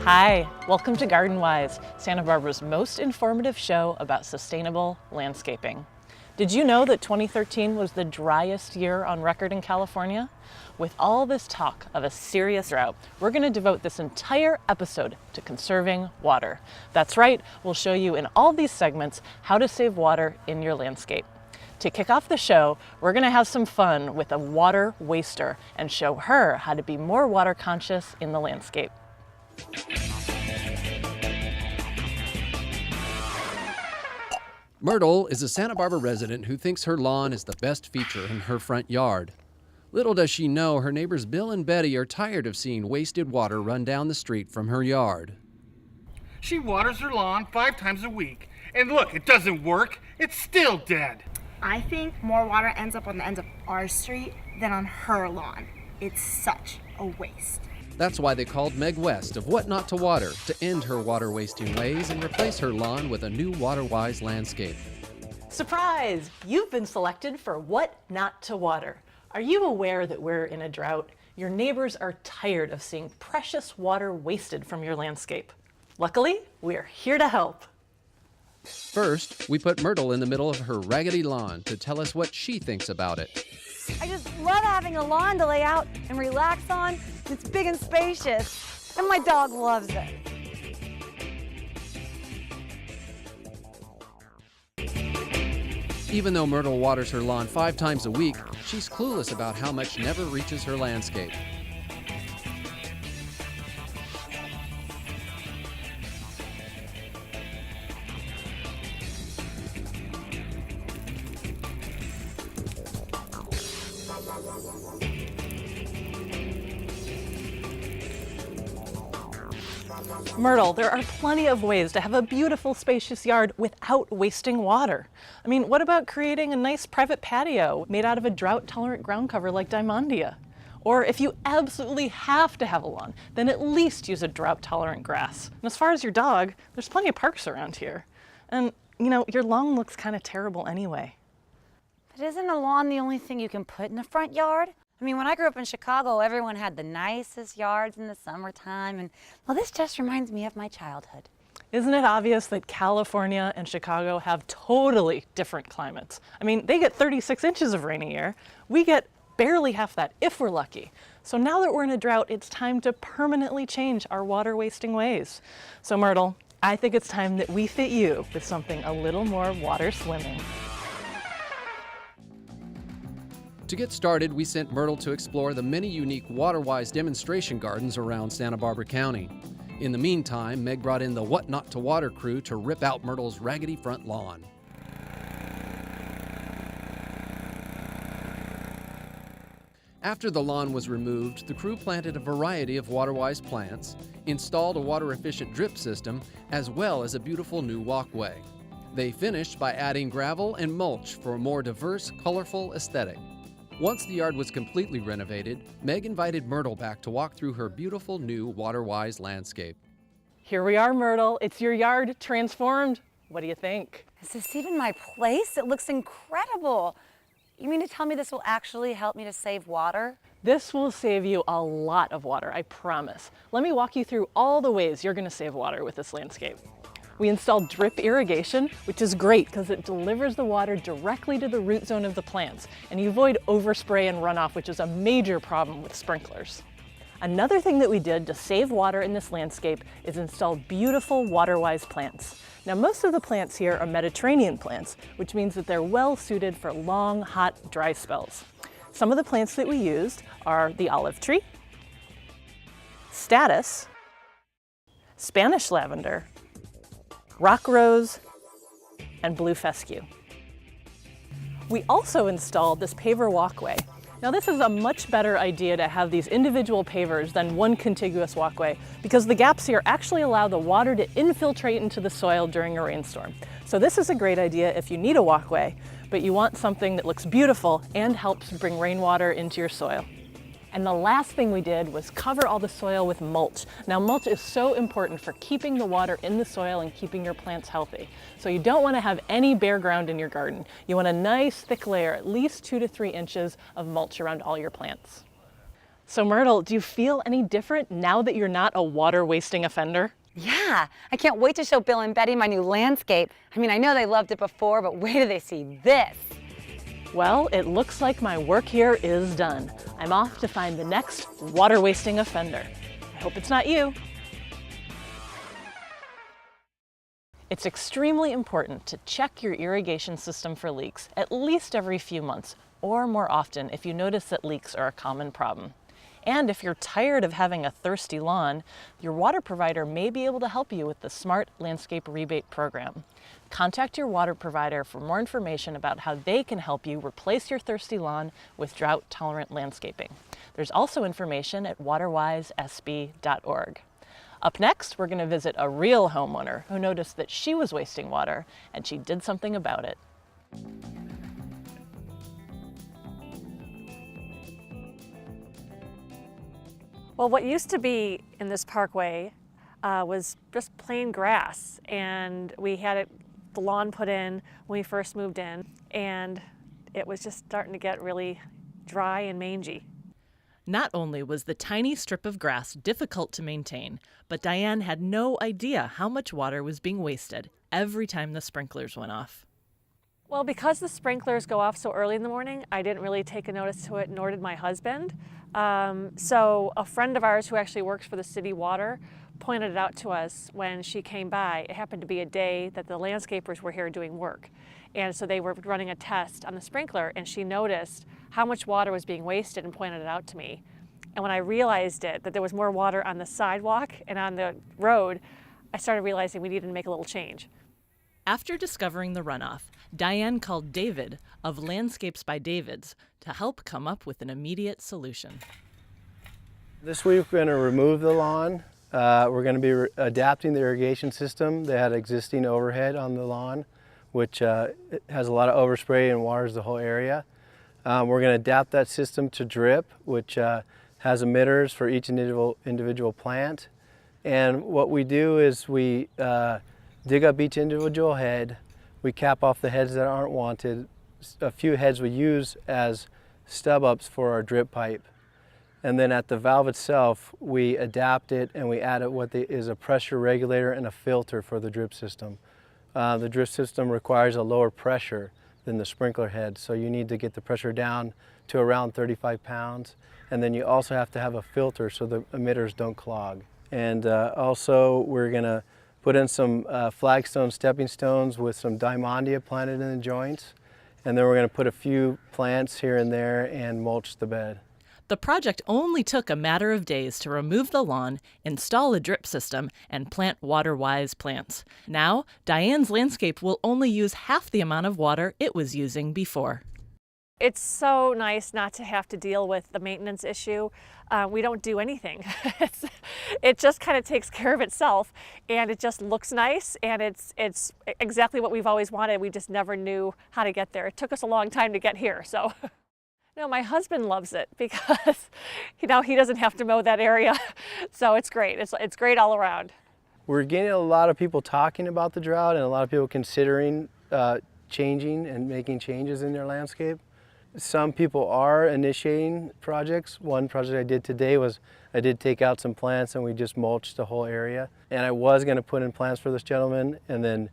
Hi, welcome to Garden Wise, Santa Barbara's most informative show about sustainable landscaping. Did you know that 2013 was the driest year on record in California? With all this talk of a serious drought, we're going to devote this entire episode to conserving water. That's right, we'll show you in all these segments how to save water in your landscape. To kick off the show, we're going to have some fun with a water waster and show her how to be more water conscious in the landscape. Myrtle is a Santa Barbara resident who thinks her lawn is the best feature in her front yard. Little does she know her neighbors Bill and Betty are tired of seeing wasted water run down the street from her yard. She waters her lawn 5 times a week. And look, it doesn't work. It's still dead. I think more water ends up on the ends of our street than on her lawn. It's such a waste. That's why they called Meg West of What Not to Water to end her water wasting ways and replace her lawn with a new water-wise landscape. Surprise! You've been selected for What Not to Water. Are you aware that we're in a drought? Your neighbors are tired of seeing precious water wasted from your landscape. Luckily, we're here to help. First, we put Myrtle in the middle of her raggedy lawn to tell us what she thinks about it. I just love having a lawn to lay out and relax on. It's big and spacious, and my dog loves it. Even though Myrtle waters her lawn 5 times a week, she's clueless about how much never reaches her landscape. Myrtle, there are plenty of ways to have a beautiful, spacious yard without wasting water. I mean, what about creating a nice private patio made out of a drought-tolerant ground cover like Diamondia? Or if you absolutely have to have a lawn, then at least use a drought-tolerant grass. And as far as your dog, there's plenty of parks around here. And, you know, your lawn looks kind of terrible anyway. But isn't a lawn the only thing you can put in the front yard? I mean, when I grew up in Chicago, everyone had the nicest yards in the summertime, and well, this just reminds me of my childhood. Isn't it obvious that California and Chicago have totally different climates? I mean, they get 36 inches of rain a year. We get barely half that, if we're lucky. So now that we're in a drought, it's time to permanently change our water wasting ways. So Myrtle, I think it's time that we fit you with something a little more water swimming. To get started, we sent Myrtle to explore the many unique water-wise demonstration gardens around Santa Barbara County. In the meantime, Meg brought in the What Not to Water crew to rip out Myrtle's raggedy front lawn. After the lawn was removed, the crew planted a variety of water-wise plants, installed a water-efficient drip system, as well as a beautiful new walkway. They finished by adding gravel and mulch for a more diverse, colorful aesthetic. Once the yard was completely renovated, Meg invited Myrtle back to walk through her beautiful new water-wise landscape. Here we are, Myrtle. It's your yard transformed. What do you think? Is this even my place? It looks incredible. You mean to tell me this will actually help me to save water? This will save you a lot of water, I promise. Let me walk you through all the ways you're going to save water with this landscape. We installed drip irrigation, which is great because it delivers the water directly to the root zone of the plants, and you avoid overspray and runoff, which is a major problem with sprinklers. Another thing that we did to save water in this landscape is install beautiful water-wise plants. Now, most of the plants here are Mediterranean plants, which means that they're well suited for long, hot, dry spells. Some of the plants that we used are the olive tree, statice, Spanish lavender, rock rose, and blue fescue. We also installed this paver walkway. Now this is a much better idea to have these individual pavers than one contiguous walkway because the gaps here actually allow the water to infiltrate into the soil during a rainstorm. So this is a great idea if you need a walkway, but you want something that looks beautiful and helps bring rainwater into your soil. And the last thing we did was cover all the soil with mulch. Now mulch is so important for keeping the water in the soil and keeping your plants healthy. So you don't want to have any bare ground in your garden. You want a nice thick layer, at least 2 to 3 inches of mulch around all your plants. So Myrtle, do you feel any different now that you're not a water wasting offender? Yeah, I can't wait to show Bill and Betty my new landscape. I mean, I know they loved it before, but wait till they see this. Well, it looks like my work here is done. I'm off to find the next water wasting offender. I hope it's not you. It's extremely important to check your irrigation system for leaks at least every few months, or more often if you notice that leaks are a common problem. And if you're tired of having a thirsty lawn, your water provider may be able to help you with the Smart Landscape Rebate Program. Contact your water provider for more information about how they can help you replace your thirsty lawn with drought-tolerant landscaping. There's also information at waterwisesb.org. Up next, we're going to visit a real homeowner who noticed that she was wasting water, and she did something about it. Well, what used to be in this parkway was just plain grass, and we had the lawn put in when we first moved in, and it was just starting to get really dry and mangy. Not only was the tiny strip of grass difficult to maintain, but Diane had no idea how much water was being wasted every time the sprinklers went off. Well, because the sprinklers go off so early in the morning, I didn't really take a notice to it, nor did my husband. So a friend of ours who actually works for the city water pointed it out to us when she came by. It happened to be a day that the landscapers were here doing work. And so they were running a test on the sprinkler, and she noticed how much water was being wasted and pointed it out to me. And when I realized it, that there was more water on the sidewalk and on the road, I started realizing we needed to make a little change. After discovering the runoff, Diane called David of Landscapes by David's to help come up with an immediate solution. This week we're going to remove the lawn. We're going to be adapting the irrigation system. They had existing overhead on the lawn, which it has a lot of overspray and waters the whole area. We're going to adapt that system to drip, which has emitters for each individual plant. And what we do is we dig up each individual head. We cap off the heads that aren't wanted. A few heads we use as stub ups for our drip pipe. And then at the valve itself, we adapt it and we add what is a pressure regulator and a filter for the drip system. The drip system requires a lower pressure than the sprinkler head, so you need to get the pressure down to around 35 pounds. And then you also have to have a filter so the emitters don't clog. And also we're going to put in some flagstone stepping stones with some diamondia planted in the joints. And then we're going to put a few plants here and there and mulch the bed. The project only took a matter of days to remove the lawn, install a drip system, and plant water-wise plants. Now, Diane's landscape will only use half the amount of water it was using before. It's so nice not to have to deal with the maintenance issue. We don't do anything. It just kind of takes care of itself, and it just looks nice, and it's exactly what we've always wanted. We just never knew how to get there. It took us a long time to get here, so. No, my husband loves it because, he doesn't have to mow that area, so it's great. It's great all around. We're getting a lot of people talking about the drought and a lot of people considering changing and making changes in their landscape. Some people are initiating projects. One project I did today was I did take out some plants and we just mulched the whole area. And I was going to put in plants for this gentleman, and then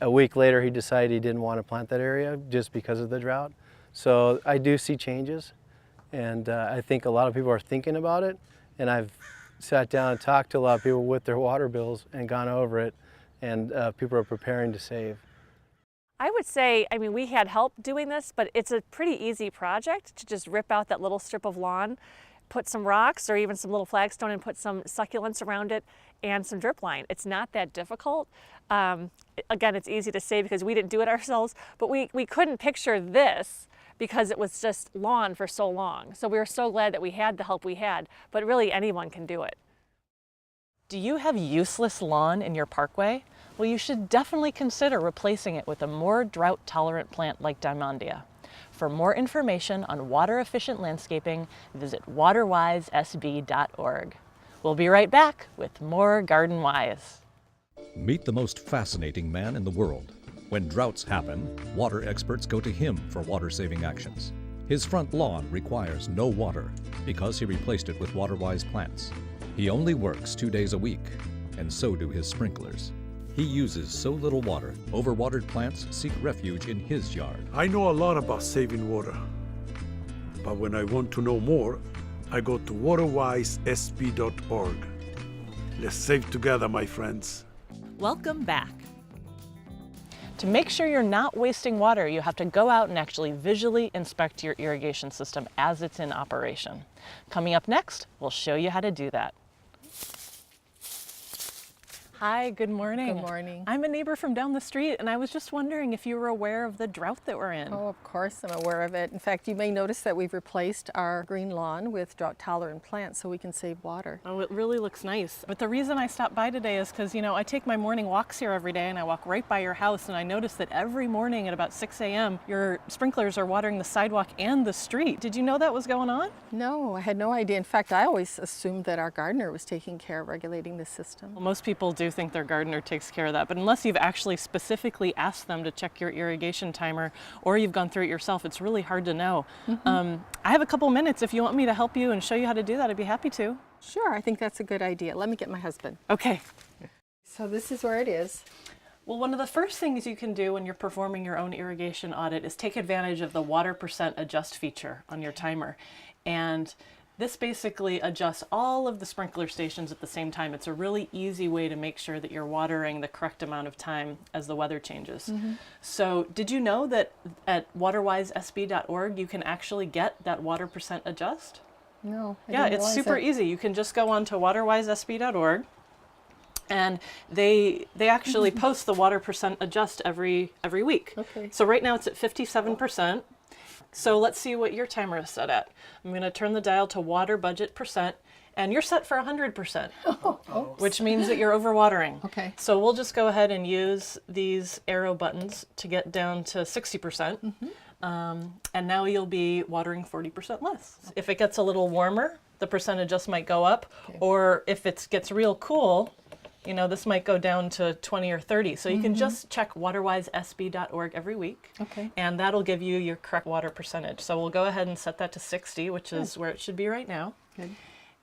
a week later he decided he didn't want to plant that area just because of the drought. So I do see changes, and I think a lot of people are thinking about it, and I've sat down and talked to a lot of people with their water bills and gone over it, and people are preparing to save. I would say, we had help doing this, but it's a pretty easy project to just rip out that little strip of lawn, put some rocks or even some little flagstone and put some succulents around it and some drip line. It's not that difficult. Again, it's easy to say because we didn't do it ourselves, but we couldn't picture this because it was just lawn for so long. So we were so glad that we had the help we had, but really anyone can do it. Do you have useless lawn in your parkway? Well, you should definitely consider replacing it with a more drought-tolerant plant like diamondia. For more information on water-efficient landscaping, visit waterwisesb.org. We'll be right back with more Garden Wise. Meet the most fascinating man in the world. When droughts happen, water experts go to him for water-saving actions. His front lawn requires no water because he replaced it with WaterWise plants. He only works 2 days a week, and so do his sprinklers. He uses so little water, overwatered plants seek refuge in his yard. I know a lot about saving water, but when I want to know more, I go to waterwisesp.org. Let's save together, my friends. Welcome back. To make sure you're not wasting water, you have to go out and actually visually inspect your irrigation system as it's in operation. Coming up next, we'll show you how to do that. Hi, good morning. Good morning. I'm a neighbor from down the street, and I was just wondering if you were aware of the drought that we're in. Oh, of course I'm aware of it. In fact, you may notice that we've replaced our green lawn with drought-tolerant plants so we can save water. Oh, it really looks nice. But the reason I stopped by today is because, I take my morning walks here every day, and I walk right by your house, and I notice that every morning at about 6 a.m., your sprinklers are watering the sidewalk and the street. Did you know that was going on? No, I had no idea. In fact, I always assumed that our gardener was taking care of regulating the system. Well, most people do think their gardener takes care of that, but unless you've actually specifically asked them to check your irrigation timer or you've gone through it yourself, it's really hard to know. I have a couple minutes. If you want me to help you and show you how to do that, I'd be happy to. Sure, I think that's a good idea. Let me get my husband. Okay. So this is where it is. Well, one of the first things you can do when you're performing your own irrigation audit is take advantage of the water percent adjust feature on your timer. And this basically adjusts all of the sprinkler stations at the same time. It's a really easy way to make sure that you're watering the correct amount of time as the weather changes. So did you know that at waterwisesp.org you can actually get that water percent adjust? No, I Yeah, didn't it's realize super that. easy. You can just go on to waterwisesp.org, and they actually post the water percent adjust every week. Okay. So right now it's at 57%. So let's see what your timer is set at. I'm going to turn the dial to water budget percent, and you're set for 100%, which means that you're overwatering. Okay. So we'll just go ahead and use these arrow buttons to get down to 60%. And now you'll be watering 40% less. If it gets a little warmer, the percentage just might go up, or if it gets real cool, this might go down to 20 or 30. So you can just check waterwisesp.org every week. Okay. And that'll give you your correct water percentage. So we'll go ahead and set that to 60, which is where it should be right now. Good.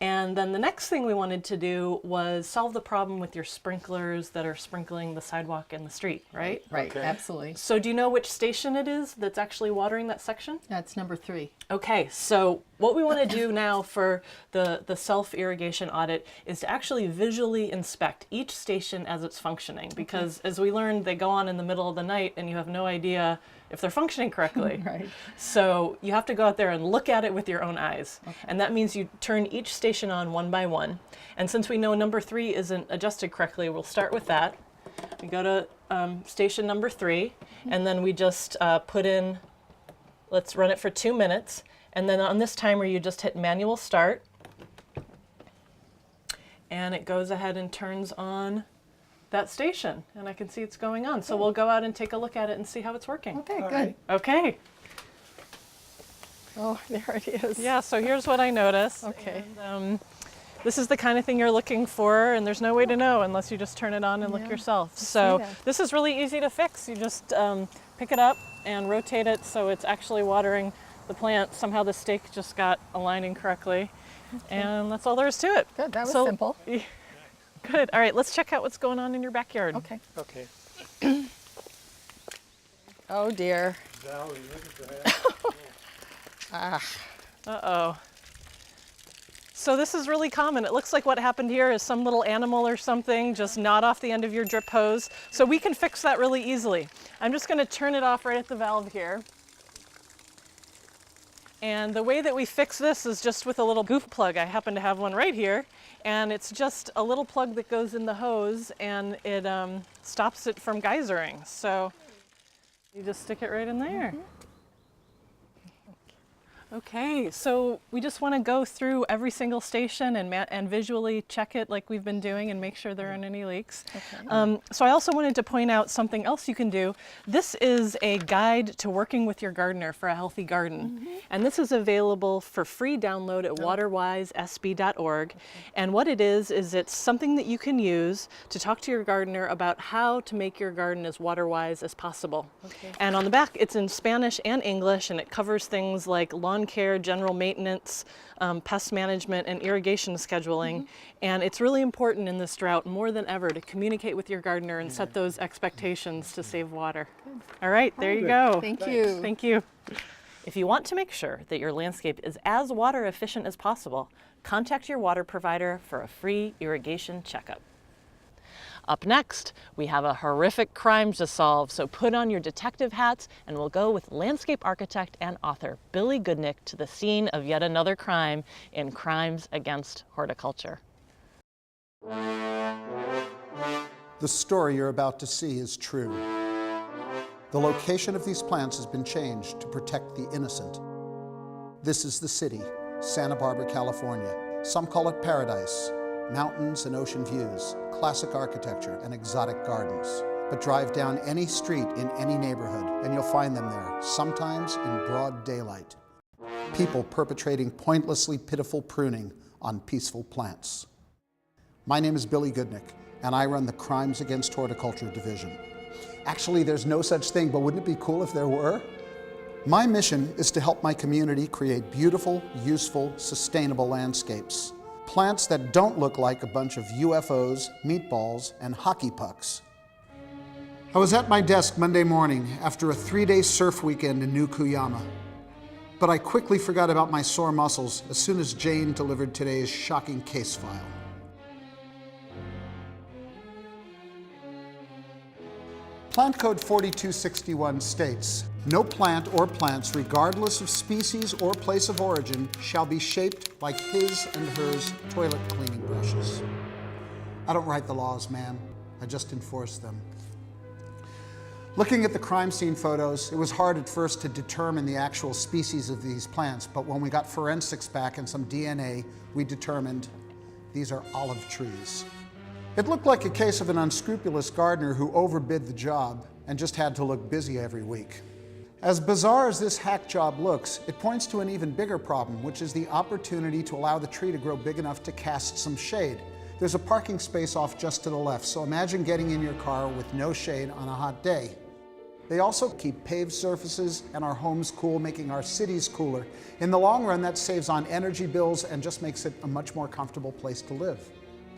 And then the next thing we wanted to do was solve the problem with your sprinklers that are sprinkling the sidewalk and the street, right? Right, absolutely. So do you know which station it is that's actually watering that section? That's number 3. Okay, so what we want to do now for the self-irrigation audit is to actually visually inspect each station as it's functioning, because as we learned, they go on in the middle of the night and you have no idea if they're functioning correctly. Right. So you have to go out there and look at it with your own eyes. And that means you turn each station on one by one. And since we know number 3 isn't adjusted correctly, we'll start with that. We go to station number 3, and then we just put in, let's run it for 2 minutes. And then on this timer, you just hit manual start. And it goes ahead and turns on that station. And I can see it's going on. So we'll go out and take a look at it and see how it's working. Okay, good. Okay. Oh, there it is. Yeah, so here's what I noticed. Okay. And, this is the kind of thing you're looking for, and there's no way to know unless you just turn it on and look Yeah, yourself. So that. this is really easy to fix. You just pick it up and rotate it so it's actually watering the plant. Somehow the stake just got aligning correctly. And that's all there is to it. Good, that was So- simple. Good. All right, let's check out what's going on in your backyard. Okay. Okay. Oh dear. Uh-oh. So this is really common. It looks like what happened here is some little animal or something just gnawed off the end of your drip hose. So we can fix that really easily. I'm just going to turn it off right at the valve here. And the way that we fix this is just with a little goof plug. I happen to have one right here. And it's just a little plug that goes in the hose, and it stops it from geysering. So you just stick it right in there. Okay, so we just want to go through every single station and visually check it like we've been doing and make sure there aren't any leaks. Okay. So I also wanted to point out something else you can do. This is a guide to working with your gardener for a healthy garden. And this is available for free download at waterwisesb.org. Okay. And what it is it's something that you can use to talk to your gardener about how to make your garden as water-wise as possible. Okay. And on the back, it's in Spanish and English, and it covers things like lawn care, general maintenance, pest management, and irrigation scheduling. And it's really important in this drought more than ever to communicate with your gardener and set those expectations to save water. Good. All right, there you go. Thank you. Thank you. If you want to make sure that your landscape is as water efficient as possible, contact your water provider for a free irrigation checkup. Up next, we have a horrific crime to solve, so put on your detective hats and we'll go with landscape architect and author Billy Goodnick to the scene of yet another crime in Crimes Against Horticulture. The story you're about to see is true. The location of these plants has been changed to protect the innocent. This is the city, Santa Barbara, California. Some call it paradise. Mountains and ocean views, classic architecture, and exotic gardens. But drive down any street in any neighborhood, and you'll find them there, sometimes in broad daylight. People perpetrating pointlessly pitiful pruning on peaceful plants. My name is Billy Goodnick, and I run the Crimes Against Horticulture division. Actually, there's no such thing, but wouldn't it be cool if there were? My mission is to help my community create beautiful, useful, sustainable landscapes. Plants that don't look like a bunch of UFOs, meatballs, and hockey pucks. I was at my desk Monday morning after a 3-day surf weekend in New Cuyama. But I quickly forgot about my sore muscles as soon as Jane delivered today's shocking case file. Plant Code 4261 states, no plant or plants, regardless of species or place of origin, shall be shaped like his and hers toilet cleaning brushes. I don't write the laws, ma'am. I just enforce them. Looking at the crime scene photos, it was hard at first to determine the actual species of these plants, but when we got forensics back and some DNA, we determined these are olive trees. It looked like a case of an unscrupulous gardener who overbid the job and just had to look busy every week. As bizarre as this hack job looks, it points to an even bigger problem, which is the opportunity to allow the tree to grow big enough to cast some shade. There's a parking space off just to the left, so imagine getting in your car with no shade on a hot day. They also keep paved surfaces and our homes cool, making our cities cooler. In the long run, that saves on energy bills and just makes it a much more comfortable place to live.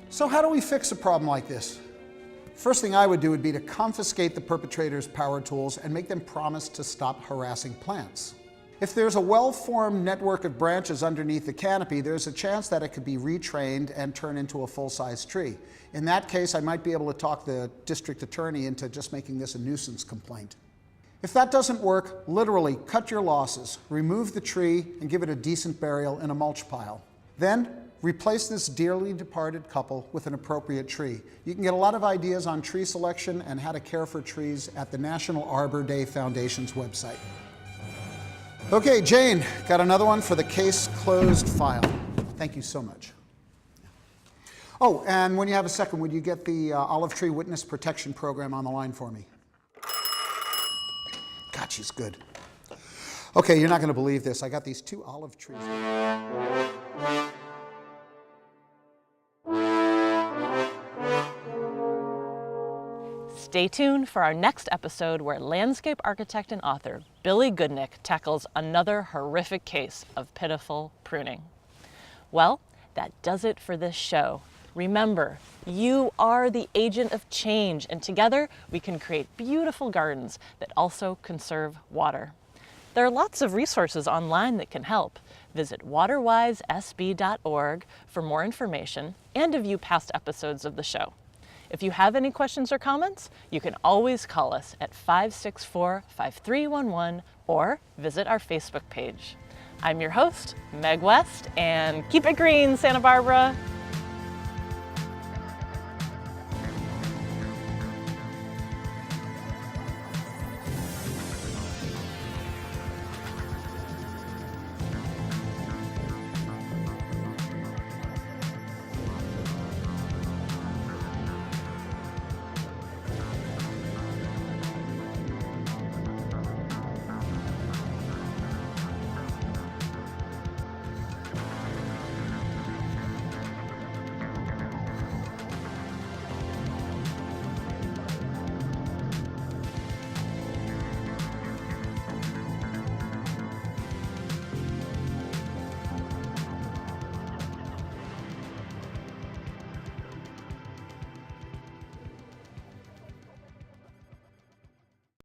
So how do we fix a problem like this? First thing I would do would be to confiscate the perpetrator's power tools and make them promise to stop harassing plants. If there's a well-formed network of branches underneath the canopy, there's a chance that it could be retrained and turn into a full-size tree. In that case, I might be able to talk the district attorney into just making this a nuisance complaint. If that doesn't work, literally cut your losses, remove the tree, and give it a decent burial in a mulch pile. Then, replace this dearly departed couple with an appropriate tree. You can get a lot of ideas on tree selection and how to care for trees at the National Arbor Day Foundation's website. Okay, Jane, got another one for the case closed file. Thank you so much. Oh, and when you have a second, would you get the Olive Tree Witness Protection Program on the line for me? God, she's good. Okay, you're not going to believe this. I got these 2 olive trees. Stay tuned for our next episode where landscape architect and author Billy Goodnick tackles another horrific case of pitiful pruning. Well, that does it for this show. Remember, you are the agent of change, and together we can create beautiful gardens that also conserve water. There are lots of resources online that can help. Visit waterwisesb.org for more information and to view past episodes of the show. If you have any questions or comments, you can always call us at 564-5311 or visit our Facebook page. I'm your host, Meg West, and keep it green, Santa Barbara.